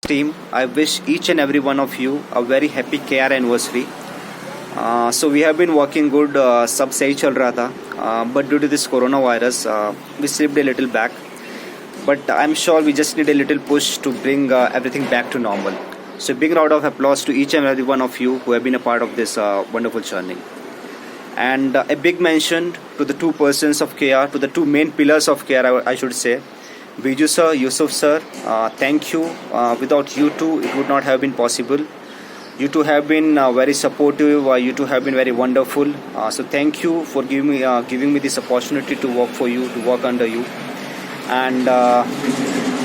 team, I wish each and every one of you a very happy KR anniversary. So we have been working good, सब सही चल रहा था, but due to this coronavirus, we slipped a little back. But I'm sure we just need a little push to bring everything back to normal. So big round of applause to each and every one of you who have been a part of this wonderful journey. And a big mention to the two persons of KR, to the two main pillars of KR, I should say. Biju sir, Yusuf sir, thank you. Without you two, it would not have been possible. You two have been very supportive. You two have been very wonderful. So thank you for giving me this opportunity to work for you, to work under you. And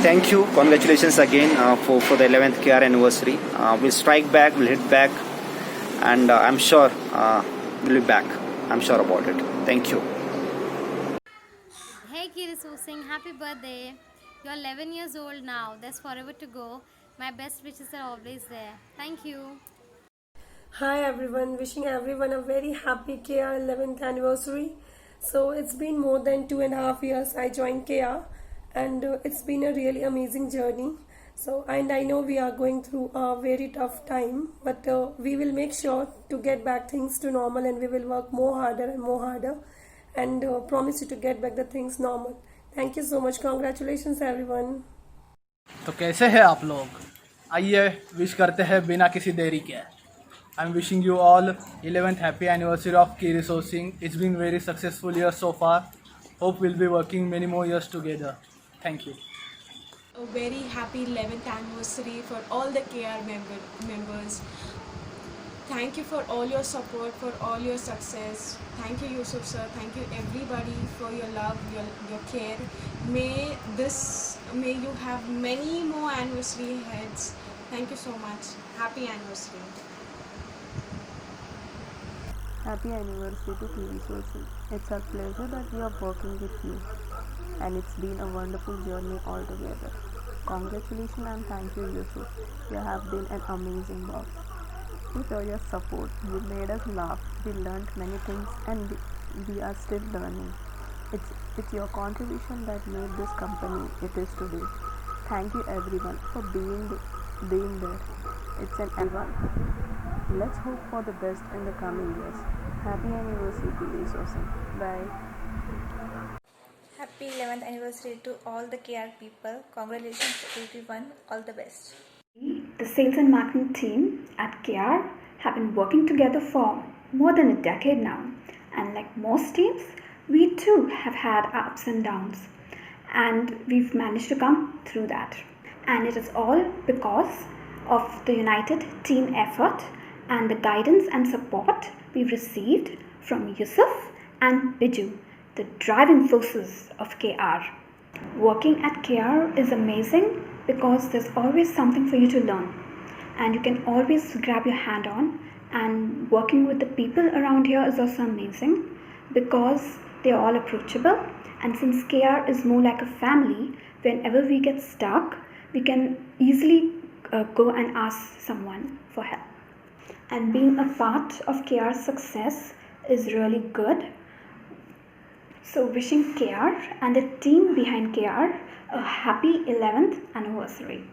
thank you. Congratulations again for the 11th KR anniversary. We'll strike back. We'll hit back, and I'm sure we'll be back. I'm sure about it. Thank you. Hey Kirisu Singh, happy birthday. You're 11 years old now. There's forever to go. My best wishes are always there. Thank you. Hi everyone, wishing everyone a very happy KR 11th anniversary. So it's been more than 2.5 years I joined KR, and it's been a really amazing journey. And I know we are going through a very tough time, but we will make sure to get back things to normal, and we will work more harder and promise you to get back the things normal. Thank you so much. Congratulations everyone. तो कैसे हैं आप लोग? आइए wish करते हैं बिना किसी देरी के. I'm wishing you all 11th happy anniversary of Key Resourcing. It's been very successful year so far. Hope we'll be working many more years together. Thank you. A very happy 11th anniversary for all the KR members. Thank you for all your support, for all your success. Thank you, Yusuf sir. Thank you everybody for your love, your care. May you have many more anniversary ahead. Thank you so much. Happy anniversary. Happy anniversary to Key Resourcing. It's our pleasure that we are working with you, and it's been a wonderful journey altogether. Congratulations and thank you, Yusuf. You have been an amazing boss. With all your support, you made us laugh. We learned many things, and we are still learning. It's your contribution that made this company it is today. Thank you everyone for being there. It's an everyone. Let's hope for the best in the coming years. Happy anniversary to Resourcing. Bye. Happy 11th anniversary to all the KR people. Congratulations to everyone. All the best. The sales and marketing team at KR have been working together for more than a decade now, and like most teams, we too have had ups and downs, and we've managed to come through that. And it is all because of the united team effort and the guidance and support we've received from Yusuf and Biju, the driving forces of KR. Working at KR is amazing because there's always something for you to learn, and you can always grab your hand on. And working with the people around here is also amazing because they're all approachable, and since KR is more like a family, whenever we get stuck, we can easily go and ask someone for help. And being a part of KR's success is really good. So wishing KR and the team behind KR a happy 11th anniversary.